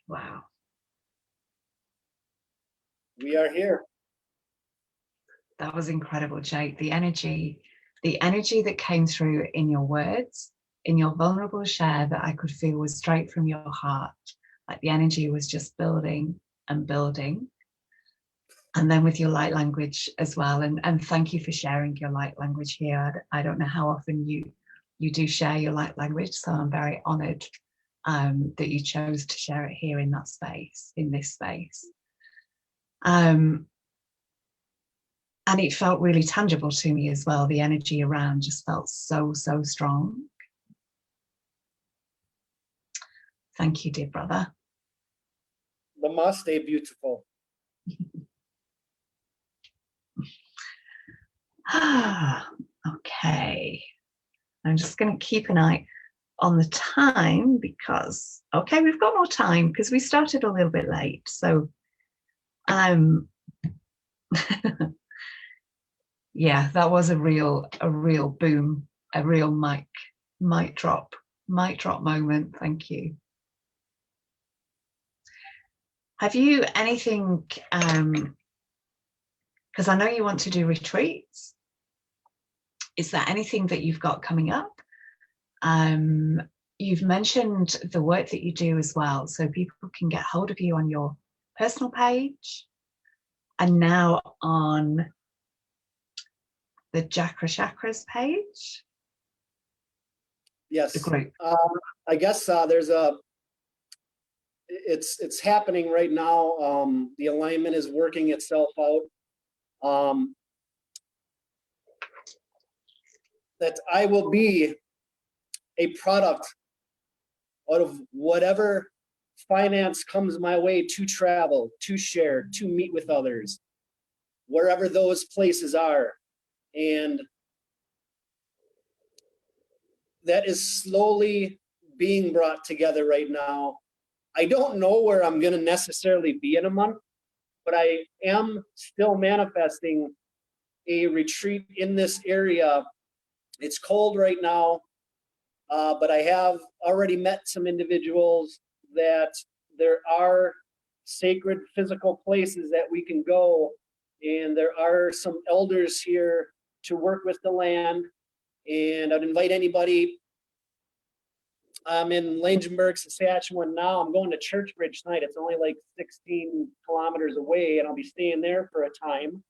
Wow. We are here. That was incredible, Jake. The energy that came through in your words, in your vulnerable share that I could feel was straight from your heart. Like the energy was just building and building. And then with your light language as well. And thank you for sharing your light language here. I don't know how often you do share your light language. So I'm very honored that you chose to share it here in that space, in this space. And it felt really tangible to me as well. The energy around just felt so strong. Thank you, dear brother. Namaste, beautiful. Okay. I'm just going to keep an eye on the time because, okay, we've got more time because we started a little bit late. So, yeah, that was a real boom, a real mic drop moment. Thank you. Have you anything, because I know you want to do retreats. Is there anything that you've got coming up? You've mentioned the work that you do as well, so people can get hold of you on your personal page and now on the Chakras page. Yes. The group. I guess it's happening right now. The alignment is working itself out. That I will be a product out of whatever finance comes my way to travel, to share, to meet with others, wherever those places are. And that is slowly being brought together right now. I don't know where I'm going to necessarily be in a month, but I am still manifesting a retreat in this area. It's cold right now, but I have already met some individuals that there are sacred physical places that we can go, and there are some elders here to work with the land. And I'd invite anybody. I'm in Langenberg, Saskatchewan now. I'm going to Churchbridge tonight. It's only like 16 kilometers away, and I'll be staying there for a time.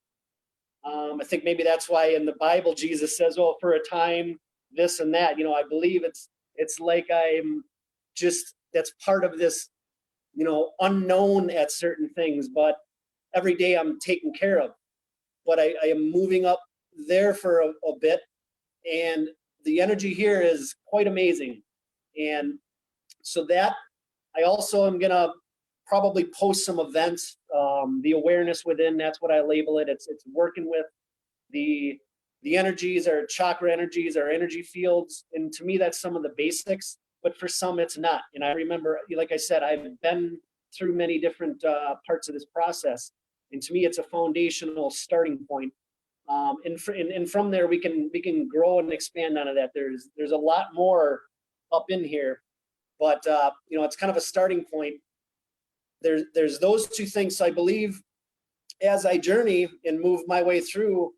I think maybe that's why in the Bible Jesus says, "Oh, for a time, this and that." You know, I believe it's like I'm just, that's part of this, you know, unknown at certain things. But every day I'm taken care of. But I am moving up there for a bit, and the energy here is quite amazing. And so that, I also am gonna probably post some events, the awareness within, that's what I label it. It's working with the energies, our chakra energies, our energy fields. And to me, that's some of the basics, but for some it's not. And I remember, like I said, I've been through many different parts of this process. And to me, it's a foundational starting point. And from there, we can grow and expand out of that. There's a lot more up in here, but you know, it's kind of a starting point. There's those two things. So I believe as I journey and move my way through,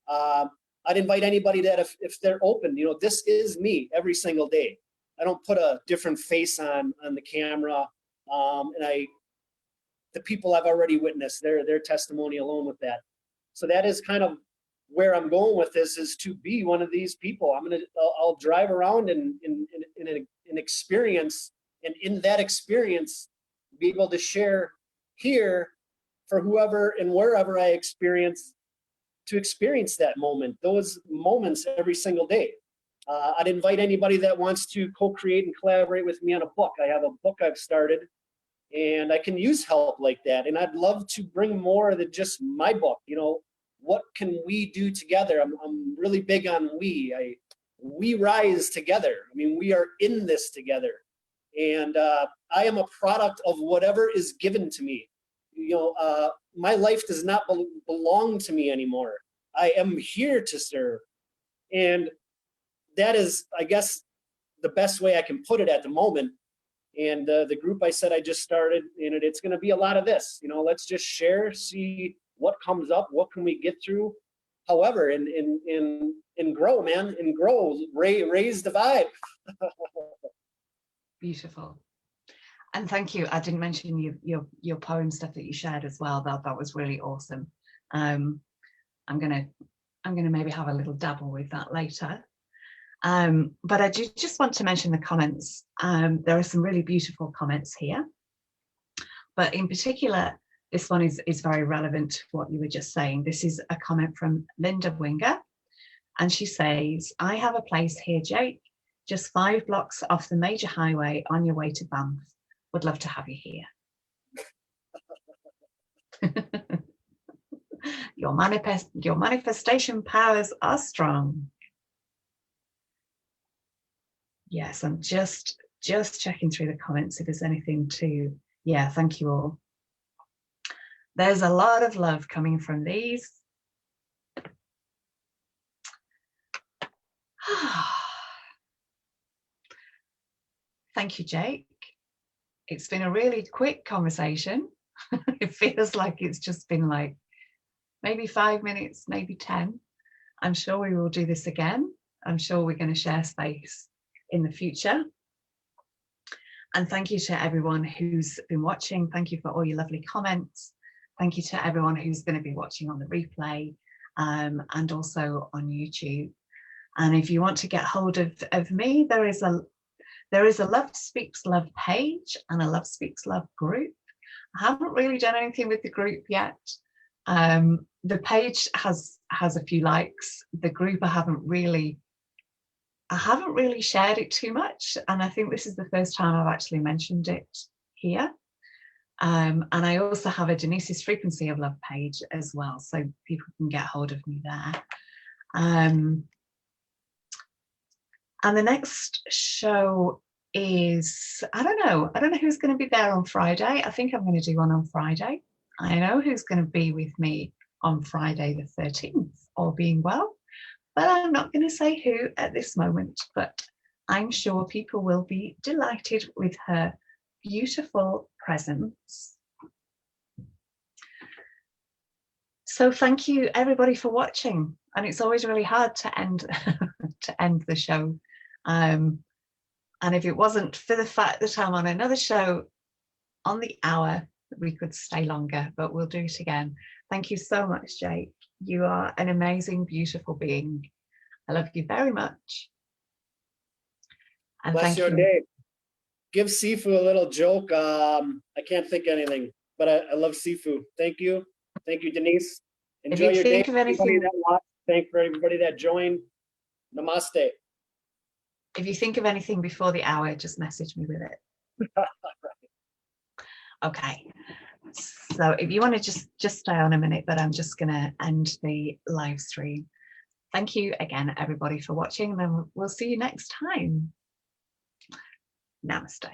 I'd invite anybody that if they're open, you know, this is me every single day. I don't put a different face on the camera, and the people I've already witnessed, their testimony alone with that. So that is kind of where I'm going with this, is to be one of these people. I'll drive around in an experience, and in that experience, be able to share here for whoever and wherever I experience, to experience that moment, those moments every single day. I'd invite anybody that wants to co-create and collaborate with me on a book. I have a book I've started, and I can use help like that. And I'd love to bring more than just my book. You know, what can we do together? I'm really big on we. We rise together. I mean, we are in this together. And I am a product of whatever is given to me. You know, my life does not belong to me anymore. I am here to serve. And that is, I guess, the best way I can put it at the moment. And the group I said I just started, and it's going to be a lot of this. You know, let's just share, see what comes up, what can we get through. However, and grow, man, and grow, raise the vibe. Beautiful. And thank you. I didn't mention your poem stuff that you shared as well. That was really awesome. I'm gonna maybe have a little dabble with that later. But I do just want to mention the comments. There are some really beautiful comments here, but in particular, this one is very relevant to what you were just saying. This is a comment from Linda Winger, and she says, "I have a place here, Jake, just 5 blocks off the major highway on your way to Banff. Would love to have you here. Your manifestation powers are strong. Yes, I'm just checking through the comments if there's anything to, yeah, thank you all. There's a lot of love coming from these. Thank you, Jake. It's been a really quick conversation. It feels like it's just been like maybe 5 minutes, maybe 10. I'm sure we will do this again. I'm sure we're going to share space in the future. And thank you to everyone who's been watching. Thank you for all your lovely comments. Thank you to everyone who's going to be watching on the replay and also on YouTube. And if you want to get hold of me, there is a Love Speaks Love page and a Love Speaks Love group. I haven't really done anything with the group yet. The page has a few likes. The group I haven't really shared it too much, and I think this is the first time I've actually mentioned it here. And I also have a Denise's Frequency of Love page as well, so people can get hold of me there. And the next show is, I don't know who's going to be there on Friday. I think I'm going to do one on Friday. I know who's going to be with me on Friday the 13th, all being well, but I'm not going to say who at this moment, but I'm sure people will be delighted with her beautiful presence. So thank you everybody for watching, and it's always really hard to end the show. And if it wasn't for the fact that I'm on another show on the hour, we could stay longer, but we'll do it again. Thank you so much, Jake. You are an amazing, beautiful being. I love you very much. And bless your day. Give Sifu a little joke. I can't think of anything, but I love Sifu. Thank you. Thank you, Denise. Enjoy your day. Everybody that watched. Thank for everybody that joined. Namaste. If you think of anything before the hour, just message me with it. Okay. So if you want to just stay on a minute, but I'm just going to end the live stream. Thank you again, everybody, for watching, and we'll see you next time. Namaste.